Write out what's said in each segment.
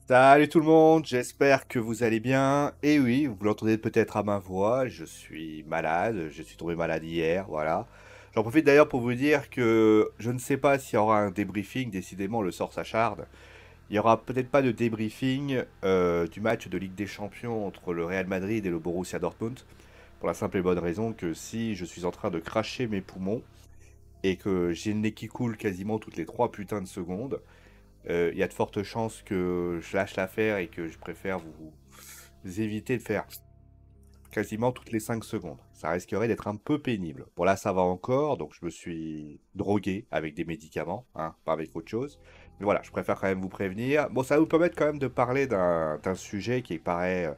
Salut tout le monde, j'espère que vous allez bien. Et oui, vous l'entendez peut-être à ma voix, je suis malade, je suis tombé malade hier, voilà. J'en profite d'ailleurs pour vous dire que je ne sais pas s'il y aura un débriefing, décidément le sort s'acharne. Il y aura peut-être pas de débriefing du match de Ligue des Champions entre le Real Madrid et le Borussia Dortmund, pour la simple et bonne raison que si je suis en train de cracher mes poumons et que j'ai le nez qui coule quasiment toutes les 3 putains de secondes, il y a de fortes chances que je lâche l'affaire et que je préfère vous éviter de faire quasiment toutes les 5 secondes. Ça risquerait d'être un peu pénible. Bon là ça va encore, donc je me suis drogué avec des médicaments, hein, pas avec autre chose. Mais voilà, je préfère quand même vous prévenir. Bon, ça va vous permettre quand même de parler d'un sujet qui paraît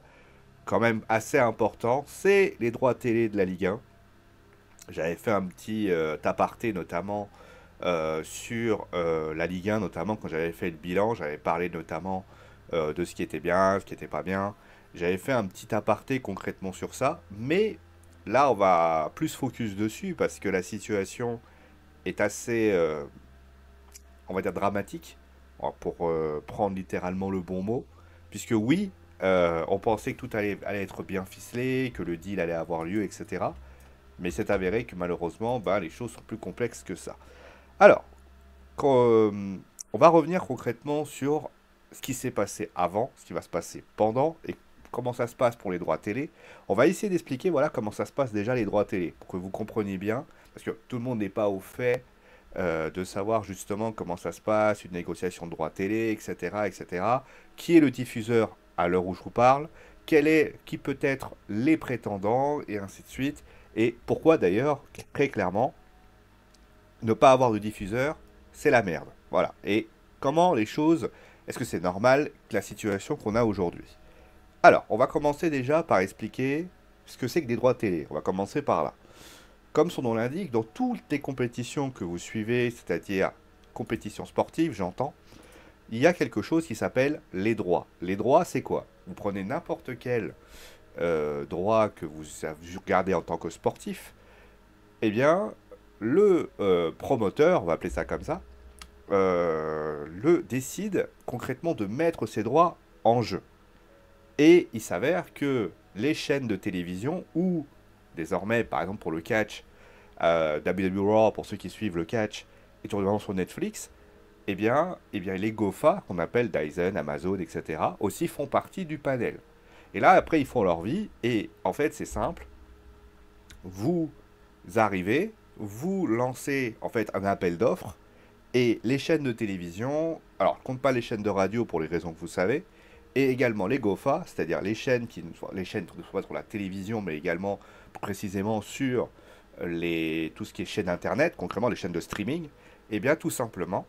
quand même assez important. C'est les droits télé de la Ligue 1. J'avais fait un petit aparté notamment sur la Ligue 1, notamment quand j'avais fait le bilan, j'avais parlé notamment de ce qui était bien, ce qui était pas bien. J'avais fait un petit aparté concrètement sur ça, mais là on va plus focus dessus parce que la situation est assez, on va dire, dramatique, pour prendre littéralement le bon mot, puisque oui, on pensait que tout allait être bien ficelé, que le deal allait avoir lieu, etc. Mais c'est avéré que malheureusement, bah, les choses sont plus complexes que ça. Alors, on va revenir concrètement sur ce qui s'est passé avant, ce qui va se passer pendant et comment ça se passe pour les droits télé. On va essayer d'expliquer voilà comment ça se passe déjà les droits télé pour que vous compreniez bien, parce que tout le monde n'est pas au fait de savoir justement comment ça se passe, une négociation de droits télé, etc., etc. Qui est le diffuseur à l'heure où je vous parle, qui peut être les prétendants et ainsi de suite, et pourquoi d'ailleurs très clairement ne pas avoir de diffuseur, c'est la merde. Voilà. Et comment les choses, est-ce que c'est normal que la situation qu'on a aujourd'hui? Alors, on va commencer déjà par expliquer ce que c'est que des droits télé. On va commencer par là. Comme son nom l'indique, dans toutes les compétitions que vous suivez, c'est-à-dire compétitions sportives, j'entends, il y a quelque chose qui s'appelle les droits. Les droits, c'est quoi? Vous prenez n'importe quel droit que vous regardez en tant que sportif, eh bien, le promoteur, on va appeler ça comme ça, le décide concrètement de mettre ses droits en jeu. Et il s'avère que les chaînes de télévision, ou désormais, par exemple pour le catch, WWE Raw, pour ceux qui suivent le catch, et tout vraiment sur Netflix, eh bien les GOFA, qu'on appelle Dyson, Amazon, etc., aussi font partie du panel. Et là, après, ils font leur vie, et en fait, c'est simple, vous arrivez, vous lancez en fait un appel d'offres, et les chaînes de télévision, alors je compte pas les chaînes de radio pour les raisons que vous savez, et également les GOFA, c'est-à-dire les chaînes qui ne sont pas sur la télévision, mais également précisément sur tout ce qui est chaînes internet, concrètement les chaînes de streaming, et bien tout simplement,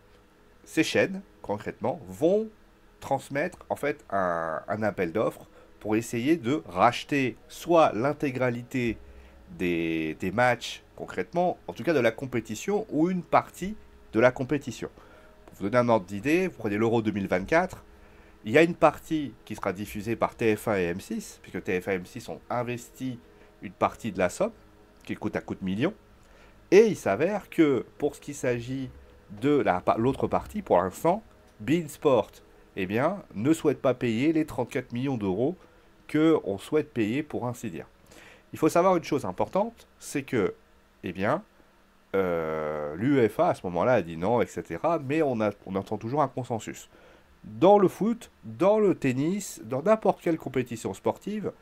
ces chaînes, concrètement, vont transmettre en fait un appel d'offres pour essayer de racheter soit l'intégralité des matchs, concrètement, en tout cas de la compétition, ou une partie de la compétition. Pour vous donner un ordre d'idée, vous prenez l'Euro 2024, il y a une partie qui sera diffusée par TF1 et M6, puisque TF1 et M6 ont investi une partie de la somme, qui coûte à coup de millions, et il s'avère que pour ce qui s'agit de l'autre partie, pour l'instant, Beansport, eh bien, ne souhaite pas payer les 34 millions d'euros que on souhaite payer pour ainsi dire. Il faut savoir une chose importante, c'est que, eh bien, l'UEFA à ce moment-là a dit non, etc. Mais on entend toujours un consensus. Dans le foot, dans le tennis, dans n'importe quelle compétition sportive,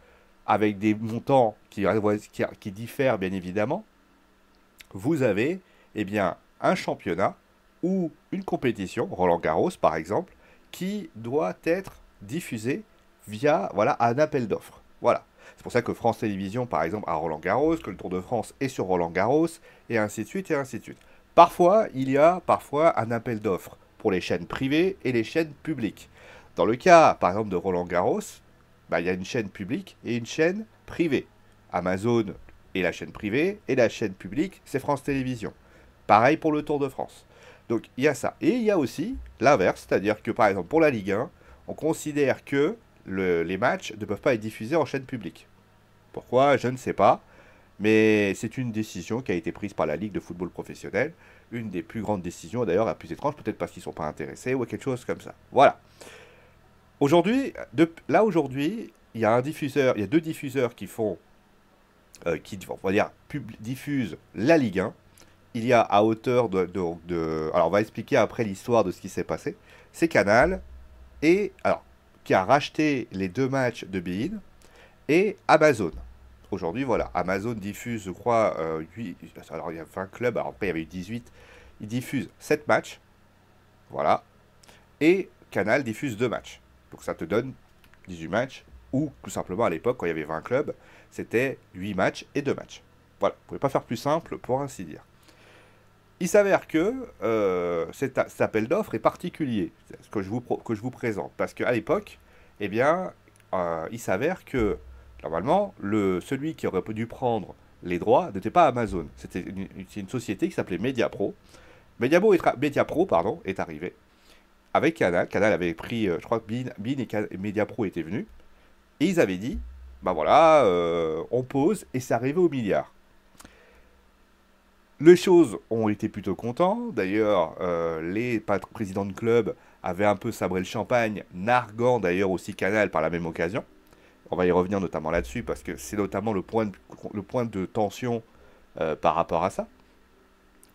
avec des montants qui diffèrent bien évidemment, vous avez eh bien, un championnat ou une compétition, Roland Garros par exemple, qui doit être diffusée via voilà, un appel d'offres. Voilà. C'est pour ça que France Télévisions, par exemple, a Roland Garros, que le Tour de France est sur Roland Garros, et ainsi de suite, et ainsi de suite. Parfois, il y a parfois un appel d'offres pour les chaînes privées et les chaînes publiques. Dans le cas, par exemple, de Roland Garros, bah, il y a une chaîne publique et une chaîne privée. Amazon est la chaîne privée et la chaîne publique, c'est France Télévisions. Pareil pour le Tour de France. Donc il y a ça. Et il y a aussi l'inverse, c'est-à-dire que par exemple pour la Ligue 1, on considère que les matchs ne peuvent pas être diffusés en chaîne publique. Pourquoi? Je ne sais pas. Mais c'est une décision qui a été prise par la Ligue de football professionnel. Une des plus grandes décisions, d'ailleurs, la plus étrange, peut-être parce qu'ils ne sont pas intéressés ou quelque chose comme ça. Voilà. Aujourd'hui, aujourd'hui, il y a un diffuseur, il y a deux diffuseurs qui font, on va dire, diffusent la Ligue 1. Il y a à hauteur alors on va expliquer après l'histoire de ce qui s'est passé. C'est Canal et alors qui a racheté les deux matchs de beIN et Amazon. Aujourd'hui, voilà, Amazon diffuse, je crois, alors il y a 20 clubs, alors après il y avait eu 18, ils diffusent 7 matchs, voilà, et Canal diffuse 2 matchs. Donc ça te donne 18 matchs, ou tout simplement à l'époque, quand il y avait 20 clubs, c'était 8 matchs et 2 matchs. Voilà, vous ne pouvez pas faire plus simple pour ainsi dire. Il s'avère que cet appel d'offres est particulier, ce que que je vous présente, parce qu'à l'époque, eh bien, il s'avère que normalement, celui qui aurait dû prendre les droits n'était pas Amazon, c'était une société qui s'appelait Mediapro. Mediapro, pardon, est arrivé avec Canal. Canal avait pris, je crois que Bein et Mediapro étaient venus, et ils avaient dit, bah voilà, on pose, et c'est arrivé au milliard. Les choses ont été plutôt contents. D'ailleurs, les présidents de club avaient un peu sabré le champagne, narguant d'ailleurs aussi Canal par la même occasion. On va y revenir notamment là-dessus parce que c'est notamment le point de tension par rapport à ça.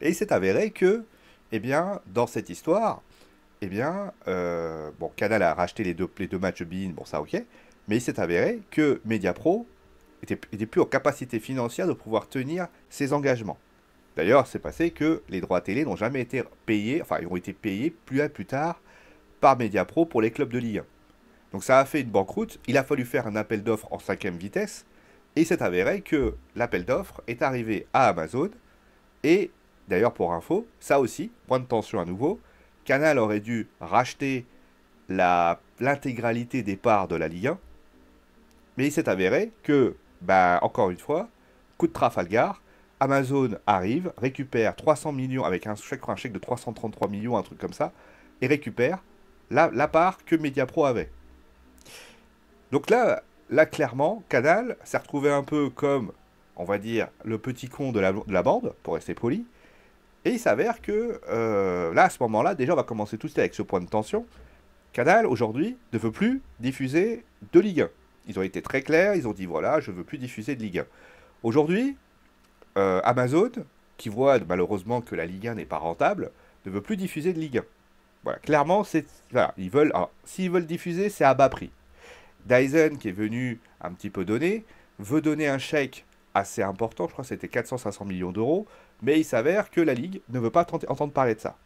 Et il s'est avéré que, eh bien, dans cette histoire, eh bien, bon, Canal a racheté les deux matchs beIN, bon ça ok, mais il s'est avéré que Mediapro était plus en capacité financière de pouvoir tenir ses engagements. D'ailleurs, c'est passé que les droits télé n'ont jamais été payés, enfin, ils ont été payés plus tard par Mediapro pour les clubs de Ligue 1. Donc ça a fait une banqueroute, il a fallu faire un appel d'offres en cinquième vitesse, et il s'est avéré que l'appel d'offres est arrivé à Amazon, et d'ailleurs pour info, ça aussi, point de tension à nouveau, Canal aurait dû racheter l'intégralité des parts de la Ligue 1, mais il s'est avéré que, bah, encore une fois, coup de Trafalgar, Amazon arrive, récupère 300 millions avec un chèque de 333 millions, un truc comme ça, et récupère la part que Mediapro avait. Donc là clairement, Canal s'est retrouvé un peu comme, on va dire, le petit con de la bande, pour rester poli. Et il s'avère que, là, à ce moment-là, déjà, on va commencer tout de suite avec ce point de tension. Canal, aujourd'hui, ne veut plus diffuser de Ligue 1. Ils ont été très clairs, ils ont dit, voilà, je ne veux plus diffuser de Ligue 1. Aujourd'hui, Amazon, qui voit malheureusement que la Ligue 1 n'est pas rentable, ne veut plus diffuser de Ligue 1. Voilà, clairement, voilà, s'ils veulent diffuser, c'est à bas prix. Dyson, qui est venu un petit peu donner, veut donner un chèque assez important, je crois que c'était 400-500 millions d'euros, mais il s'avère que la Ligue ne veut pas entendre parler de ça.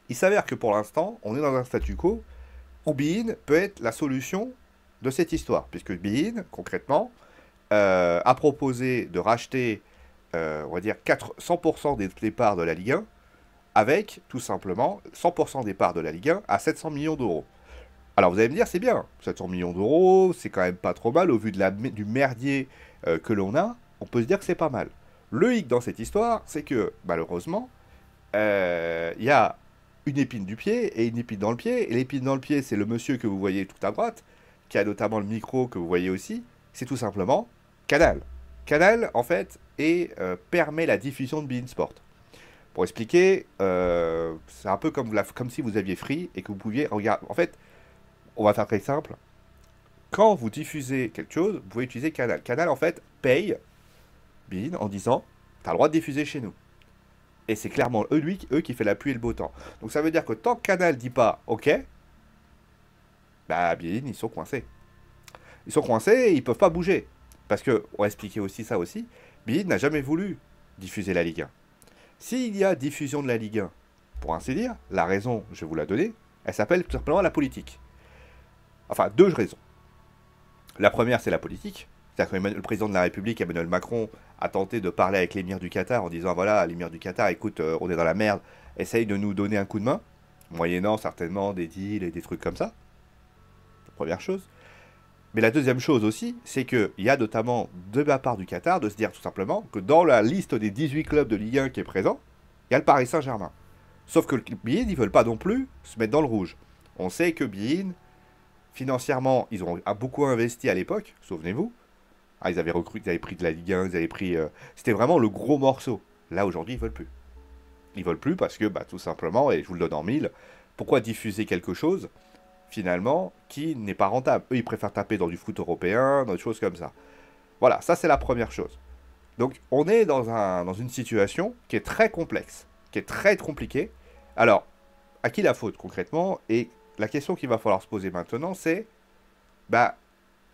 Il s'avère que pour l'instant, on est dans un statu quo où beIN peut être la solution de cette histoire, puisque beIN, concrètement, a proposé de racheter, on va dire, 100% des parts de la Ligue 1, avec, tout simplement, 100% des parts de la Ligue 1 à 700 millions d'euros. Alors vous allez me dire, c'est bien, 700 millions d'euros, c'est quand même pas trop mal, au vu du merdier que l'on a, on peut se dire que c'est pas mal. Le hic dans cette histoire, c'est que, malheureusement, il y a une épine du pied et une épine dans le pied, et l'épine dans le pied, c'est le monsieur que vous voyez tout à droite, qui a notamment le micro que vous voyez aussi, c'est tout simplement Canal. Canal, en fait, permet la diffusion de beIN Sport. Pour expliquer, c'est un peu comme si vous aviez Free et que vous pouviez regarder. En fait, on va faire très simple. Quand vous diffusez quelque chose, vous pouvez utiliser Canal. Canal, en fait, paye beIN en disant, t'as le droit de diffuser chez nous. Et c'est clairement eux qui fait la pluie et le beau temps. Donc ça veut dire que tant que Canal dit pas OK, bah beIN, ils sont coincés. Ils sont coincés et ils peuvent pas bouger. Parce que, on va expliquer aussi ça aussi, beIN n'a jamais voulu diffuser la Ligue 1. S'il y a diffusion de la Ligue 1, pour ainsi dire, la raison, je vais vous la donner, elle s'appelle tout simplement la politique. Enfin, deux raisons. La première, c'est la politique. C'est-à-dire que le président de la République, Emmanuel Macron, a tenté de parler avec l'émir du Qatar en disant, voilà, l'émir du Qatar, écoute, on est dans la merde, essaye de nous donner un coup de main, moyennant certainement des deals et des trucs comme ça. Première chose. Mais la deuxième chose aussi, c'est qu'il y a notamment de la part du Qatar de se dire tout simplement que dans la liste des 18 clubs de Ligue 1 qui est présent, il y a le Paris Saint-Germain. Sauf que le beIN, ils veulent pas non plus se mettre dans le rouge. On sait que beIN, financièrement, ils ont beaucoup investi à l'époque, souvenez-vous. Ah, ils avaient recruté, ils avaient pris de la Ligue 1, ils avaient pris... C'était vraiment le gros morceau. Là, aujourd'hui, ils veulent plus. Ils veulent plus parce que, bah, tout simplement, et je vous le donne en mille, pourquoi diffuser quelque chose finalement, qui n'est pas rentable. Eux, ils préfèrent taper dans du foot européen, dans des choses comme ça. Voilà, ça c'est la première chose. Donc on est dans une situation qui est très complexe, qui est très compliquée. Alors, à qui la faute concrètement? Et la question qu'il va falloir se poser maintenant, c'est, bah,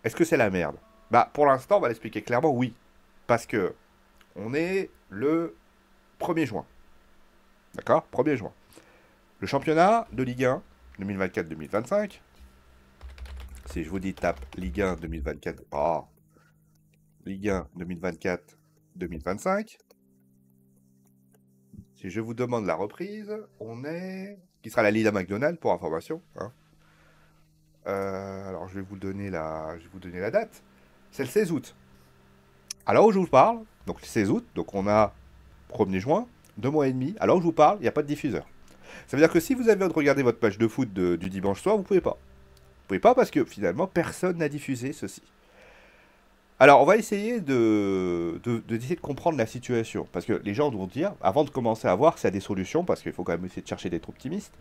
est-ce que c'est la merde? Bah, pour l'instant, on va l'expliquer clairement, oui. Parce que on est le 1er juin. D'accord? 1er juin. Le championnat de Ligue 1 2024-2025. Si je vous dis tape Ligue 1 2024. Oh, Ligue 1 2024-2025. Si je vous demande la reprise, on est... Qui sera la Liga McDonald pour information. Hein. Alors je vais vous donner la date. C'est le 16 août. Alors où je vous parle, donc le 16 août, donc on a 1er juin, 2 mois et demi. Alors où je vous parle, il n'y a pas de diffuseur. Ça veut dire que si vous avez envie de regarder votre match de foot du dimanche soir, vous pouvez pas. Vous pouvez pas parce que finalement personne n'a diffusé ceci. Alors, on va essayer d'essayer de comprendre la situation. Parce que les gens vont dire, avant de commencer à voir s'il y a des solutions, parce qu'il faut quand même essayer de chercher d'être optimiste,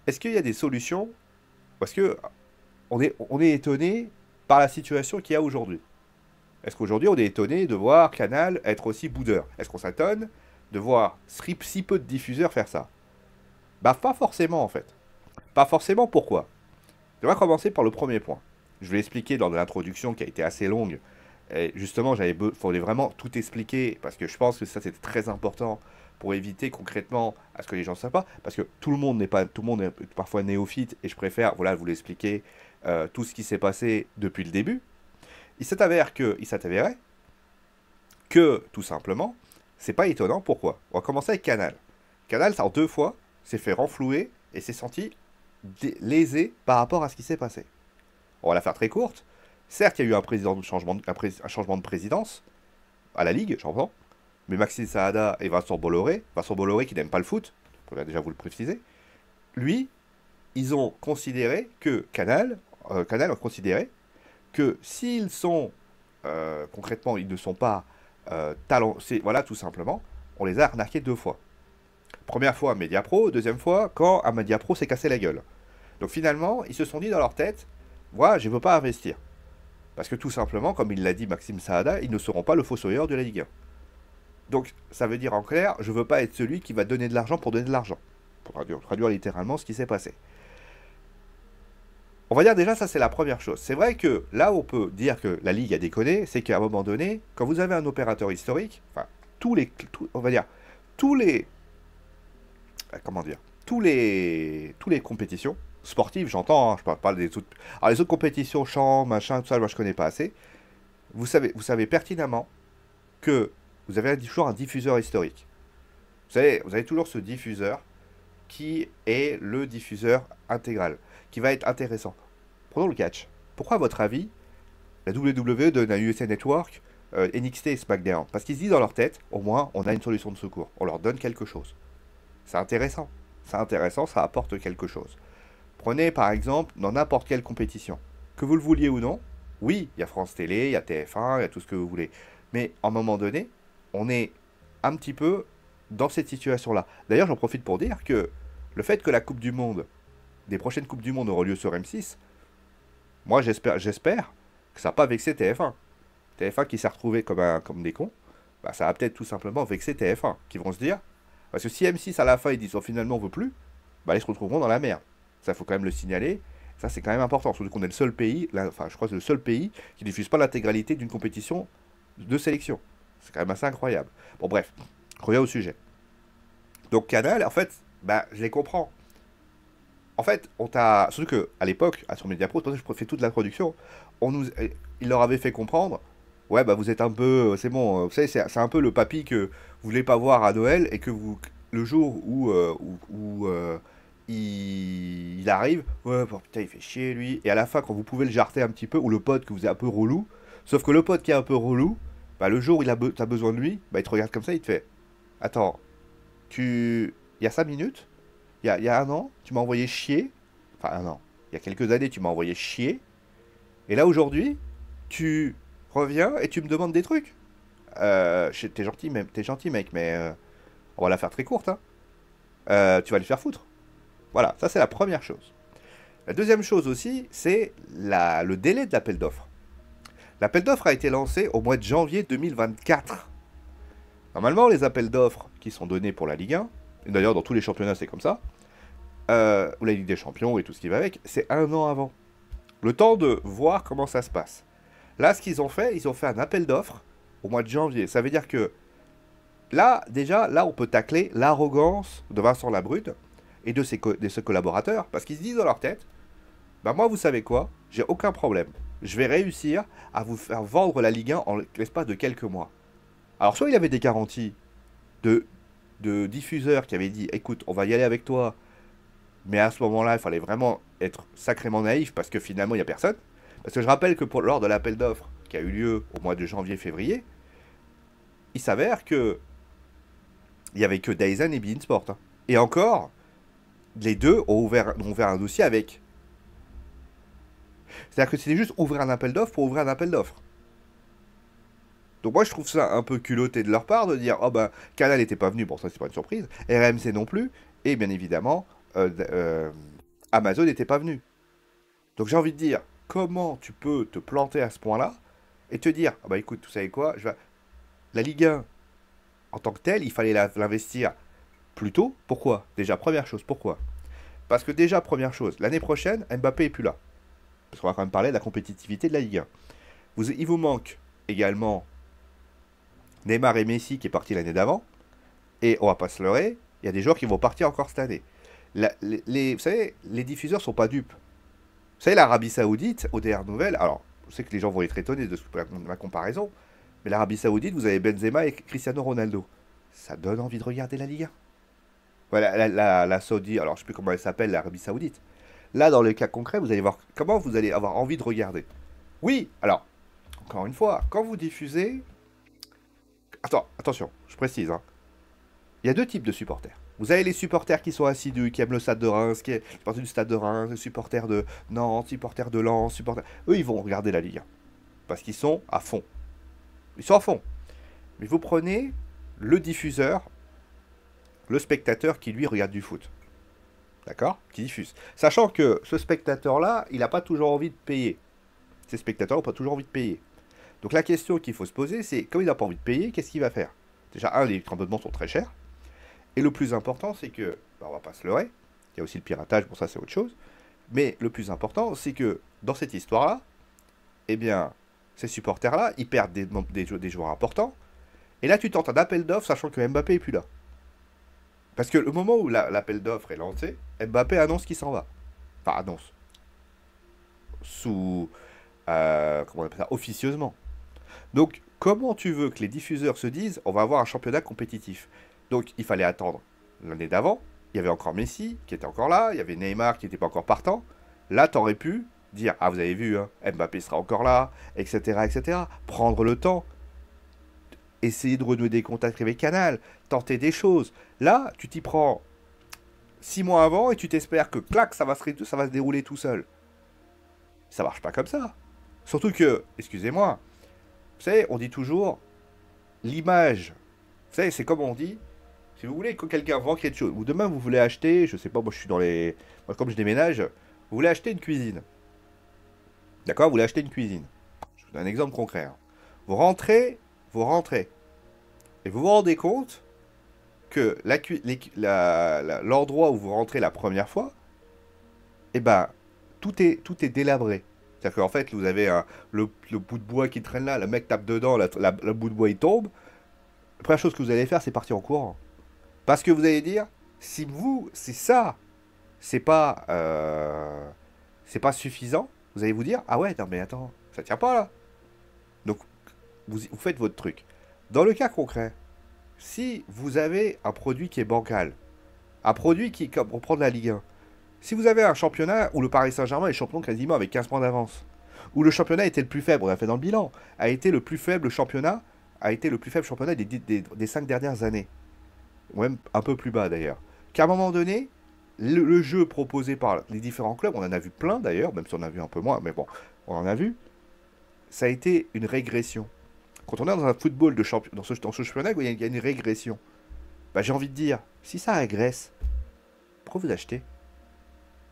est-ce qu'il y a des solutions? Parce que on est étonné par la situation qu'il y a aujourd'hui. Est-ce qu'aujourd'hui, on est étonné de voir Canal être aussi boudeur? Est-ce qu'on s'étonne de voir si peu de diffuseurs faire ça? Bah, pas forcément, en fait. Pas forcément, pourquoi? On va commencer par le premier point. Je vais l'expliquer lors de l'introduction qui a été assez longue. Et justement, fallait vraiment tout expliquer parce que je pense que ça c'était très important pour éviter concrètement à ce que les gens ne savent pas. Parce que tout le monde est parfois néophyte et je préfère voilà, vous l'expliquer tout ce qui s'est passé depuis le début. Il s'avérait que tout simplement, c'est pas étonnant. Pourquoi? On va commencer avec Canal. Canal, ça en 2 fois, s'est fait renflouer et s'est senti lésé par rapport à ce qui s'est passé. On va la faire très courte. Certes, il y a eu un changement de présidence à la Ligue, j'entends, mais Maxime Saada et Vincent Bolloré qui n'aime pas le foot, on va déjà vous le préciser, lui, ils ont considéré que Canal a considéré que s'ils sont concrètement, ils ne sont pas voilà, tout simplement, on les a arnaqués 2 fois. Première fois à Mediapro, deuxième fois quand à Mediapro s'est cassé la gueule. Donc finalement, ils se sont dit dans leur tête, voilà, je ne veux pas investir. Parce que tout simplement, comme il l'a dit Maxime Saada, ils ne seront pas le fossoyeur de la Ligue 1. Donc ça veut dire en clair, je ne veux pas être celui qui va donner de l'argent pour donner de l'argent. Pour traduire littéralement ce qui s'est passé. On va dire déjà, ça c'est la première chose. C'est vrai que là où on peut dire que la Ligue a déconné, c'est qu'à un moment donné, quand vous avez un opérateur historique, enfin, on va dire, comment dire, tous les compétitions, sportives, j'entends, hein, je parle pas des autres. Alors les autres compétitions, chant, machin, tout ça, moi je connais pas assez. Vous savez pertinemment que vous avez toujours un diffuseur historique. Vous avez toujours ce diffuseur qui est le diffuseur intégral, qui va être intéressant. Prenons le catch. Pourquoi, à votre avis, la WWE donne à USA Network NXT et SmackDown? Parce qu'ils se disent dans leur tête, au moins, on a une solution de secours. On leur donne quelque chose. C'est intéressant. C'est intéressant, ça apporte quelque chose. Prenez par exemple dans n'importe quelle compétition. Que vous le vouliez ou non, oui, il y a France Télé, il y a TF1, il y a tout ce que vous voulez. Mais à un moment donné, on est un petit peu dans cette situation-là. D'ailleurs, j'en profite pour dire que le fait que la Coupe du Monde, des prochaines Coupes du Monde auront lieu sur M6, moi j'espère que ça n'a pas vexé TF1. TF1 qui s'est retrouvé comme des cons, bah, ça va peut-être tout simplement vexer TF1, qui vont se dire, parce que si M6 à la fin ils disent oh, finalement on veut plus, bah ils se retrouveront dans la merde. Ça faut quand même le signaler. Ça c'est quand même important, surtout qu'on est le seul pays, enfin je crois que c'est le seul pays qui ne diffuse pas l'intégralité d'une compétition de sélection. C'est quand même assez incroyable. Bon bref, je reviens au sujet. Donc Canal, en fait, bah je les comprends. En fait, surtout qu'à l'époque, sur Mediapro, c'est pour ça que je fais toute la production, il leur avait fait comprendre, ouais, bah vous êtes un peu, c'est bon, vous savez, c'est un peu le papy que vous voulez pas voir à Noël et que le jour où il arrive, ouais, bon, putain, il fait chier lui, et à la fin, quand vous pouvez le jarter un petit peu, ou le pote que vous êtes un peu relou, sauf que le pote qui est un peu relou, bah le jour où t'as besoin de lui, bah il te regarde comme ça, il te fait, attends, il y a 5 minutes, il y a 1 an, tu m'as envoyé chier. Enfin, 1 an. Il y a quelques années, tu m'as envoyé chier. Et là, aujourd'hui, tu reviens et tu me demandes des trucs. T'es gentil, mec, mais on va la faire très courte. Hein. Tu vas les faire foutre. Voilà, ça, c'est la première chose. La deuxième chose aussi, c'est le délai de l'appel d'offres. L'appel d'offres a été lancé au mois de janvier 2024. Normalement, les appels d'offres qui sont donnés pour la Ligue 1, et d'ailleurs dans tous les championnats c'est comme ça, ou la Ligue des Champions et tout ce qui va avec, c'est un an avant. Le temps de voir comment ça se passe. Là, ce qu'ils ont fait, ils ont fait un appel d'offres au mois de janvier. Ça veut dire que là, déjà, là, on peut tacler l'arrogance de Vincent Labrude et de ses collaborateurs, parce qu'ils se disent dans leur tête, bah moi, vous savez quoi, j'ai aucun problème. Je vais réussir à vous faire vendre la Ligue 1 en l'espace de quelques mois. Alors, soit il avait des garanties de, de diffuseurs qui avaient dit, écoute, on va y aller avec toi, mais à ce moment-là, il fallait vraiment être sacrément naïf, parce que finalement, il n'y a personne. Parce que je rappelle que lors de l'appel d'offres qui a eu lieu au mois de janvier-février, il s'avère que il n'y avait que Dyson et Beansport. Hein. Et encore, les deux ont ouvert un dossier avec. C'est-à-dire que c'était juste ouvrir un appel d'offres pour ouvrir un appel d'offres. Donc moi je trouve ça un peu culotté de leur part de dire oh ben Canal n'était pas venu, bon ça c'est pas une surprise, RMC non plus, et bien évidemment Amazon n'était pas venu. Donc j'ai envie de dire, comment tu peux te planter à ce point-là et te dire ah bah écoute, vous savez quoi, la Ligue 1 en tant que telle, il fallait l'investir plus tôt. Pourquoi? Déjà première chose, pourquoi? Parce que déjà première chose, l'année prochaine, Mbappé est plus là. Parce qu'on va quand même parler de la compétitivité de la Ligue 1. Il vous manque également Neymar et Messi qui est parti l'année d'avant. Et on va pas se leurrer, il y a des joueurs qui vont partir encore cette année. Vous savez, les diffuseurs sont pas dupes. Vous savez, l'Arabie Saoudite, aux dernières nouvelles, alors je sais que les gens vont être étonnés de ma comparaison, mais l'Arabie Saoudite, vous avez Benzema et Cristiano Ronaldo. Ça donne envie de regarder la Ligue 1. Voilà, la Saudi, alors je sais plus comment elle s'appelle, l'Arabie Saoudite. Là, dans le cas concret, vous allez voir comment vous allez avoir envie de regarder. Oui, alors, encore une fois, quand vous diffusez... Attention, je précise, hein. Il y a deux types de supporters. Vous avez les supporters qui sont assidus, qui aiment le stade de Reims, qui est partie du stade de Reims, les supporters de Nantes, supporters de Lens, supporters... Eux, ils vont regarder la Ligue 1. Parce qu'ils sont à fond. Ils sont à fond. Mais vous prenez le diffuseur, le spectateur qui, lui, regarde du foot. D'accord? Qui diffuse. Sachant que ce spectateur-là, il n'a pas toujours envie de payer. Ces spectateurs n'ont pas toujours envie de payer. Donc la question qu'il faut se poser, c'est, comme il n'a pas envie de payer, qu'est-ce qu'il va faire? Déjà, les abonnements sont très chers. Et le plus important, c'est que, bah, on va pas se leurrer, il y a aussi le piratage, bon ça c'est autre chose, mais le plus important, c'est que dans cette histoire-là, eh bien, ces supporters-là, ils perdent des joueurs importants, et là tu tentes un appel d'offres sachant que Mbappé est plus là. Parce que le moment où l'appel d'offres est lancé, Mbappé annonce qu'il s'en va. Enfin, annonce. Sous... comment on appelle ça? Officieusement. Donc, comment tu veux que les diffuseurs se disent on va avoir un championnat compétitif? Donc, il fallait attendre l'année d'avant. Il y avait encore Messi qui était encore là. Il y avait Neymar qui n'était pas encore partant. Là, tu aurais pu dire ah, vous avez vu, hein, Mbappé sera encore là, etc., etc. Prendre le temps. Essayer de renouer des contacts avec Canal. Tenter des choses. Là, tu t'y prends 6 mois avant et tu t'espères que, clac, ça va se dérouler tout seul. Ça marche pas comme ça. Surtout que, excusez-moi, vous savez, on dit toujours l'image. Vous savez, c'est comme on dit, si vous voulez que quelqu'un vend quelque chose, ou demain vous voulez acheter, je sais pas, moi je suis dans les... Moi, comme je déménage, vous voulez acheter une cuisine. D'accord? Vous voulez acheter une cuisine. Je vous donne un exemple concret. Hein. Vous rentrez, et vous vous rendez compte que l'endroit où vous rentrez la première fois, eh ben, tout est délabré. C'est-à-dire qu'en fait, vous avez le bout de bois qui traîne là, le mec tape dedans, le bout de bois il tombe. La première chose que vous allez faire, c'est partir en courant. Parce que vous allez dire, si ça, c'est pas suffisant, vous allez vous dire, ah ouais, non mais attends, ça tient pas là. Donc, vous faites votre truc. Dans le cas concret, si vous avez un produit qui est bancal, un produit qui, comme on prend de la Ligue 1, si vous avez un championnat où le Paris Saint-Germain est champion quasiment avec 15 points d'avance, où le championnat était le plus faible, on a fait dans le bilan, a été le plus faible championnat des 5 dernières années. Ou même un peu plus bas d'ailleurs. Qu'à un moment donné, le jeu proposé par les différents clubs, on en a vu plein d'ailleurs, même si on en a vu un peu moins, mais bon, on en a vu, ça a été une régression. Quand on est dans un football dans ce championnat, il y a une régression. Bah, j'ai envie de dire, si ça régresse, pourquoi vous achetez?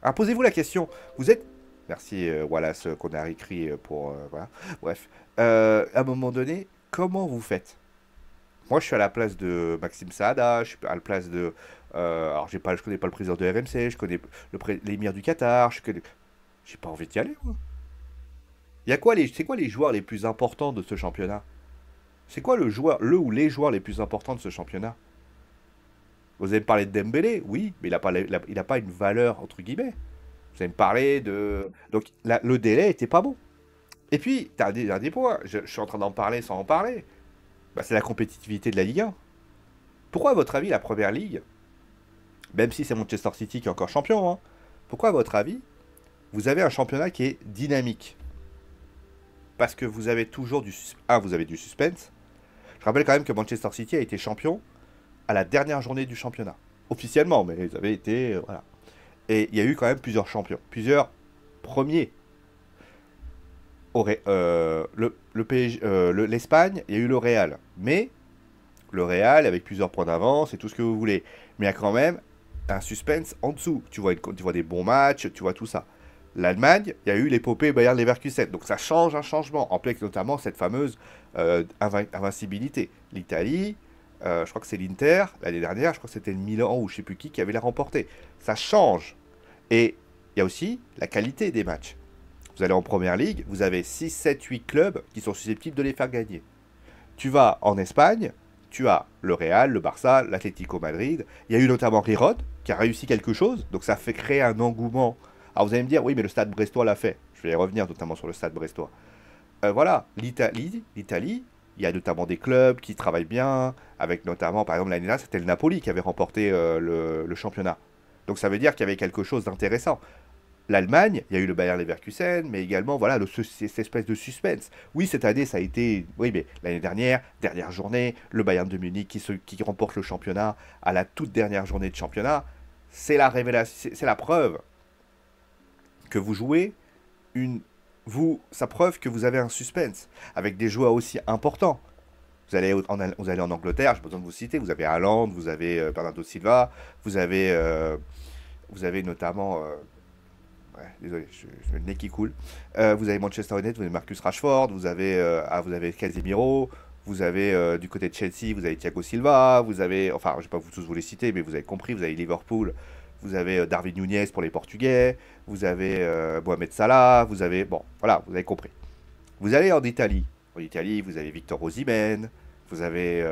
Alors posez-vous la question, vous êtes... Merci, voilà ce qu'on a écrit pour... voilà. Bref. À un moment donné, comment vous faites? Moi, je suis à la place de Maxime Saada, je suis à la place de... alors, je connais pas le président de RMC, je connais l'émir du Qatar, je connais... J'ai pas envie d'y aller, moi. C'est quoi les joueurs les plus importants de ce championnat? C'est quoi le ou les joueurs les plus importants de ce championnat? Vous allez me parler de Dembélé, oui, mais il a pas une valeur, entre guillemets. Vous allez me parler de... Donc, le délai était pas bon. Et puis, t'as un des points, je suis en train d'en parler sans en parler. Bah, c'est la compétitivité de la Ligue 1. Pourquoi, à votre avis, la Première Ligue, même si c'est Manchester City qui est encore champion, hein, pourquoi, à votre avis, vous avez un championnat qui est dynamique? Parce que vous avez toujours vous avez du suspense. Je rappelle quand même que Manchester City a été champion à la dernière journée du championnat. Officiellement, mais ils avaient été... voilà. Et il y a eu quand même plusieurs champions. Plusieurs premiers. Le PSG, l'Espagne, il y a eu le Real. Mais le Real, avec plusieurs points d'avance et tout ce que vous voulez. Mais il y a quand même un suspense en dessous. Tu vois des bons matchs, tu vois tout ça. L'Allemagne, il y a eu l'épopée Bayern Leverkusen. Donc ça change un changement. En plus, avec notamment cette fameuse invincibilité. L'Italie, je crois que c'est l'Inter, l'année dernière, je crois que c'était le Milan ou je sais plus qui avait la remporté. Ça change. Et il y a aussi la qualité des matchs. Vous allez en première ligue, vous avez 6, 7, 8 clubs qui sont susceptibles de les faire gagner. Tu vas en Espagne, tu as le Real, le Barça, l'Atlético Madrid. Il y a eu notamment Riron qui a réussi quelque chose, donc ça fait créer un engouement. Alors vous allez me dire, oui, mais le stade brestois l'a fait. Je vais y revenir notamment sur le stade brestois. Voilà, l'Italie, il y a notamment des clubs qui travaillent bien, avec notamment, par exemple, l'année dernière, c'était le Napoli qui avait remporté le championnat. Donc ça veut dire qu'il y avait quelque chose d'intéressant. L'Allemagne, il y a eu le Bayer Leverkusen, mais également, voilà, cette espèce de suspense. Oui, cette année, ça a été... Oui, mais l'année dernière, dernière journée, le Bayern de Munich qui remporte le championnat à la toute dernière journée de championnat, c'est la révélation, c'est la preuve que vous jouez une... ça preuve que vous avez un suspense, avec des joueurs aussi importants. Vous allez en Angleterre, j'ai besoin de vous citer, vous avez Haaland, vous avez Bernardo Silva, vous avez, vous avez notamment... ouais, désolé, j'ai le nez qui coule. Vous avez Manchester United, vous avez Marcus Rashford, vous avez Casemiro, vous avez du côté de Chelsea, vous avez Thiago Silva, vous avez, enfin, je ne vais pas tous vous les citer, mais vous avez compris, vous avez Liverpool, vous avez Darwin Nunez pour les Portugais, vous avez Mohamed Salah, vous avez, bon, voilà, vous avez compris. Vous allez en Italie. En Italie, vous avez Victor Osimhen, vous avez,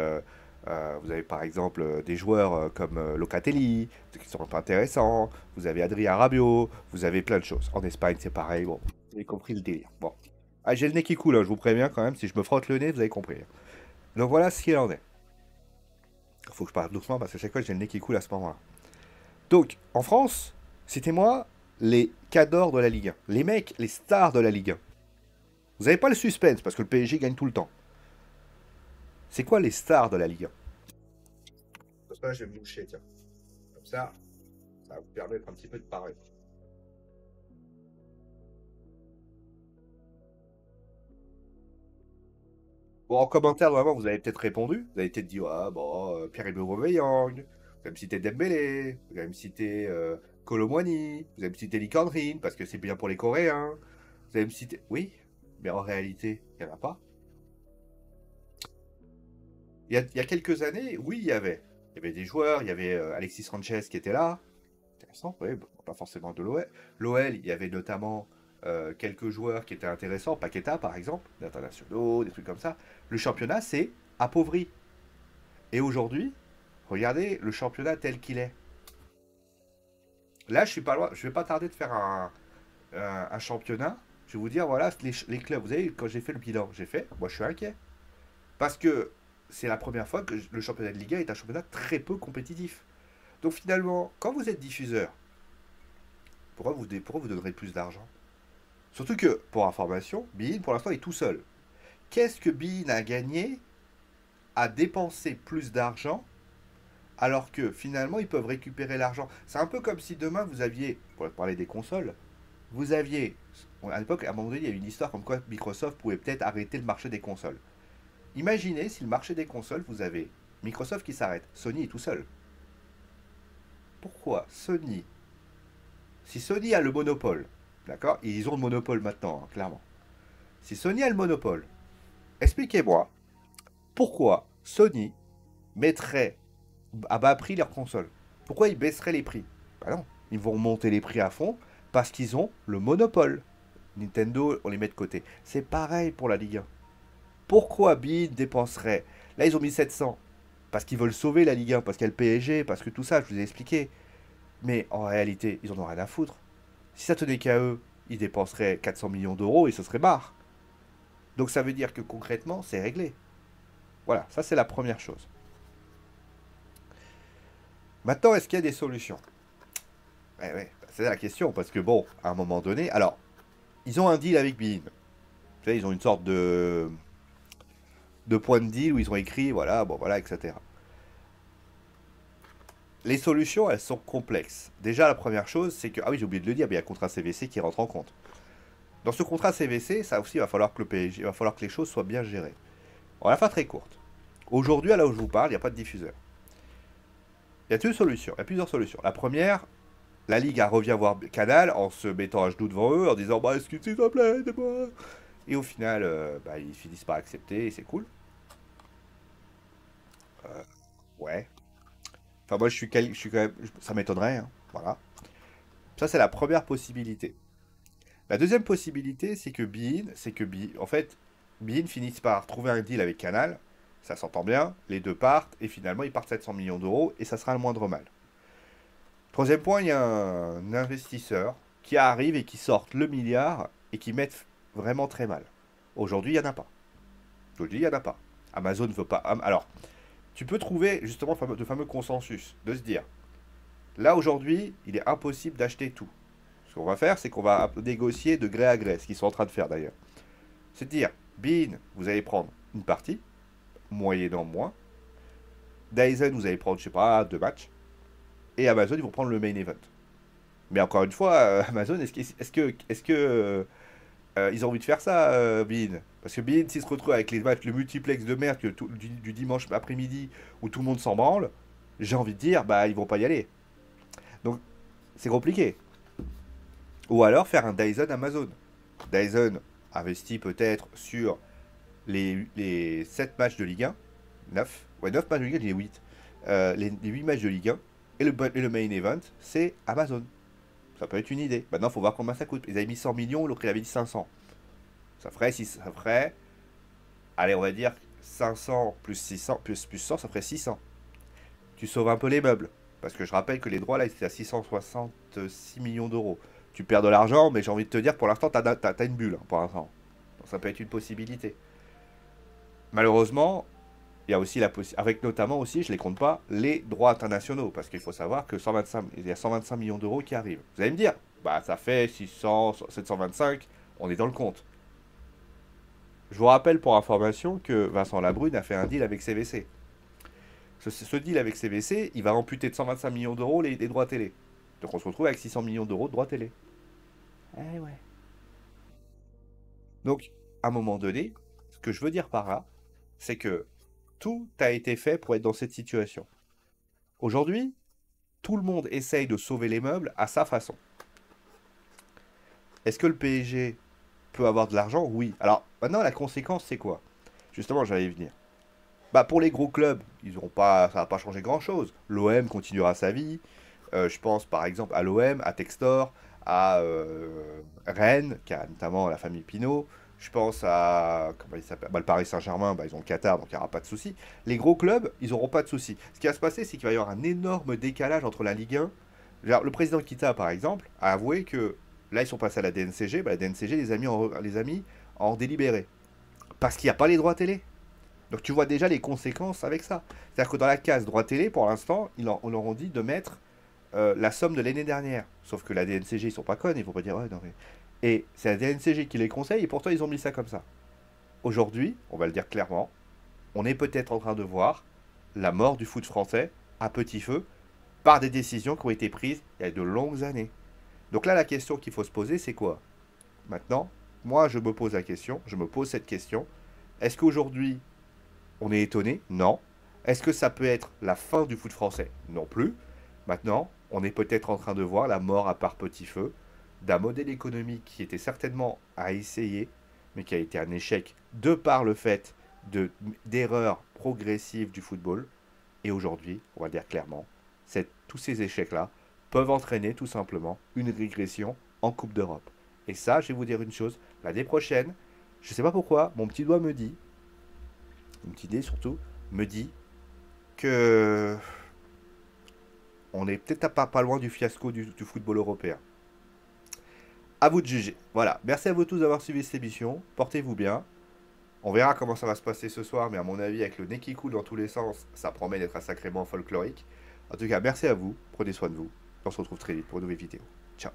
vous avez par exemple des joueurs comme Locatelli, qui sont un peu intéressants. Vous avez Adrien Rabiot, vous avez plein de choses. En Espagne, c'est pareil. Bon, vous avez compris le délire. Bon. Ah, j'ai le nez qui coule, hein, je vous préviens quand même. Si je me frotte le nez, vous avez compris. Donc voilà ce qu'il en est. Il faut que je parle doucement parce que chaque fois j'ai le nez qui coule à ce moment-là. Donc, en France, citez-moi les cadors de la Ligue 1. Les mecs, les stars de la Ligue 1. Vous n'avez pas le suspense parce que le PSG gagne tout le temps. C'est quoi les stars de la Ligue 1? Pour ça, je vais me moucher, tiens. Comme ça va vous permettre un petit peu de parler. Bon, en commentaire, vraiment, vous avez peut-être répondu. Vous avez peut-être dit, ah, bon, Pierre-Emerick Aubameyang. Vous allez me citer Dembélé. Vous allez me citer Kolo Muani. Vous allez me citer Lee Kandrin, parce que c'est bien pour les Coréens. Vous allez me citer... Oui, mais en réalité, il n'y en a pas. Il y a quelques années, oui, il y avait. Il y avait des joueurs, il y avait Alexis Sanchez qui était là. Intéressant, oui, bon, pas forcément de l'OL. L'OL, il y avait notamment quelques joueurs qui étaient intéressants, Paqueta par exemple, d'internationaux, des trucs comme ça. Le championnat s'est appauvri. Et aujourd'hui, regardez le championnat tel qu'il est. Là, je suis pas loin, je vais pas tarder de faire un championnat. Je vais vous dire, voilà, les clubs. Vous savez, quand j'ai fait le bilan, moi je suis inquiet. Parce que c'est la première fois que le championnat de Ligue 1 est un championnat très peu compétitif. Donc finalement, quand vous êtes diffuseur, pourquoi vous donnerez plus d'argent? Surtout que, pour information, Bein pour l'instant est tout seul. Qu'est-ce que Bein a gagné à dépenser plus d'argent alors que finalement ils peuvent récupérer l'argent? C'est un peu comme si demain vous aviez, pour parler des consoles, vous aviez, à l'époque, à un moment donné, il y a eu une histoire comme quoi Microsoft pouvait peut-être arrêter le marché des consoles. Imaginez si le marché des consoles, vous avez Microsoft qui s'arrête, Sony est tout seul. Pourquoi Sony Si Sony a le monopole, d'accord? Ils ont le monopole maintenant, hein, clairement. Si Sony a le monopole, expliquez-moi pourquoi Sony mettrait à bas prix leurs consoles. Pourquoi ils baisseraient les prix? Bah non, ils vont monter les prix à fond parce qu'ils ont le monopole. Nintendo, on les met de côté. C'est pareil pour la Ligue 1. Pourquoi BIN dépenserait? Là, ils ont mis 700. Parce qu'ils veulent sauver la Ligue 1, parce qu'il y a le PSG, parce que tout ça, je vous ai expliqué. Mais en réalité, ils en ont rien à foutre. Si ça tenait qu'à eux, ils dépenseraient 400 millions d'euros et ce serait barre. Donc ça veut dire que concrètement, c'est réglé. Voilà, ça c'est la première chose. Maintenant, est-ce qu'il y a des solutions? Ouais, c'est la question, parce que bon, à un moment donné, alors, ils ont un deal avec BIN. Tu sais, ils ont une sorte de point de deal où ils ont écrit, voilà, bon, voilà, etc. Les solutions, elles sont complexes. Déjà, la première chose, c'est que, ah oui, j'ai oublié de le dire, mais il y a le contrat CVC qui rentre en compte. Dans ce contrat CVC, ça aussi, il va falloir que le PSG, il va falloir que les choses soient bien gérées. On va la faire très courte. Aujourd'hui, à là où je vous parle, il n'y a pas de diffuseur. Il y a deux solutions, il y a plusieurs solutions. La première, la Ligue revient voir Canal en se mettant à genoux devant eux, en disant bah excusez s'il te plaît, aidez-moi. Et au final, bah, ils finissent par accepter et c'est cool. Ouais. Enfin, moi, je suis quand même. Ça m'étonnerait, hein. Voilà. Ça, c'est la première possibilité. La deuxième possibilité, en fait, Bein finisse par trouver un deal avec Canal. Ça s'entend bien. Les deux partent et finalement, ils partent 700 millions d'euros et ça sera le moindre mal. Troisième point, il y a un investisseur qui arrive et qui sort le milliard et qui met vraiment très mal. Aujourd'hui, il n'y en a pas. Je vous le dis, il n'y en a pas. Amazon ne veut pas. Alors, tu peux trouver justement le fameux consensus de se dire, là aujourd'hui, il est impossible d'acheter tout. Ce qu'on va faire, c'est qu'on va négocier de gré à gré, ce qu'ils sont en train de faire d'ailleurs. C'est de dire, Bean, vous allez prendre une partie, moyennant moins. Dyson, vous allez prendre, je sais pas, deux matchs. Et Amazon, ils vont prendre le main event. Mais encore une fois, Amazon, ils ont envie de faire ça, Bean? Parce que Bean, s'il se retrouve avec les matchs, le multiplex de merde du dimanche après-midi où tout le monde s'en branle, j'ai envie de dire, bah, ils vont pas y aller. Donc, c'est compliqué. Ou alors faire un Dyson Amazon. Dyson investit peut-être sur les 7 matchs de Ligue 1. 9. Ouais, 9 matchs de Ligue 1, il y a 8. Les 8 matchs de Ligue 1. Et le main event, c'est Amazon. Ça peut être une idée. Maintenant, il faut voir combien ça coûte. Ils avaient mis 100 millions, l'autre il avait dit 500. Ça ferait, allez, on va dire 500 plus 600, plus 100, ça ferait 600. Tu sauves un peu les meubles. Parce que je rappelle que les droits, là, étaient à 666 millions d'euros. Tu perds de l'argent, mais j'ai envie de te dire, pour l'instant, t'as une bulle, hein, pour l'instant. Donc ça peut être une possibilité. Malheureusement, il y a aussi la possibilité, avec notamment aussi, je les compte pas, les droits internationaux. Parce qu'il faut savoir que il y a 125 millions d'euros qui arrivent. Vous allez me dire, bah ça fait 600, 725, on est dans le compte. Je vous rappelle pour information que Vincent Labrune a fait un deal avec CVC. Ce deal avec CVC, il va amputer de 125 millions d'euros les droits télé. Donc on se retrouve avec 600 millions d'euros de droits télé. Eh ouais. Donc, à un moment donné, ce que je veux dire par là, c'est que tout a été fait pour être dans cette situation. Aujourd'hui, tout le monde essaye de sauver les meubles à sa façon. Est-ce que le PSG peut avoir de l'argent? Oui. Alors, maintenant, la conséquence, c'est quoi? Justement, j'allais y venir. Bah, pour les gros clubs, ils auront pas, ça va pas changer grand-chose. L'OM continuera sa vie. Je pense par exemple à l'OM, à Textor, à Rennes, qui a notamment la famille Pinault. Je pense à comment il s'appelle, bah, le Paris Saint-Germain, bah, ils ont le Qatar, donc il n'y aura pas de souci. Les gros clubs, ils n'auront pas de souci. Ce qui va se passer, c'est qu'il va y avoir un énorme décalage entre la Ligue 1. Genre, le président Kita, par exemple, a avoué que là, ils sont passés à la DNCG. Bah, la DNCG les a mis en délibéré. Parce qu'il n'y a pas les droits télé. Donc tu vois déjà les conséquences avec ça. C'est-à-dire que dans la case droit télé, pour l'instant, on leur ont dit de mettre la somme de l'année dernière. Sauf que la DNCG, ils sont pas connes, ils vont pas dire ouais, non mais. Et c'est la DNCG qui les conseille et pourtant ils ont mis ça comme ça. Aujourd'hui, on va le dire clairement, on est peut-être en train de voir la mort du foot français à petit feu par des décisions qui ont été prises il y a de longues années. Donc là, la question qu'il faut se poser, c'est quoi? Maintenant, moi, je me pose la question, je me pose cette question. Est-ce qu'aujourd'hui, on est étonné? Non. Est-ce que ça peut être la fin du foot français? Non plus. Maintenant, on est peut-être en train de voir la mort à part petit feu d'un modèle économique qui était certainement à essayer, mais qui a été un échec de par le fait d'erreurs progressives du football. Et aujourd'hui, on va le dire clairement, tous ces échecs-là peuvent entraîner tout simplement une régression en Coupe d'Europe. Et ça, je vais vous dire une chose, l'année prochaine, je ne sais pas pourquoi, mon petit doigt me dit, une petite idée surtout, me dit que on est peut-être pas loin du fiasco du football européen. À vous de juger. Voilà. Merci à vous tous d'avoir suivi cette émission. Portez-vous bien. On verra comment ça va se passer ce soir, mais à mon avis, avec le nez qui coule dans tous les sens, ça promet d'être un sacrément folklorique. En tout cas, merci à vous. Prenez soin de vous. On se retrouve très vite pour une nouvelle vidéo. Ciao.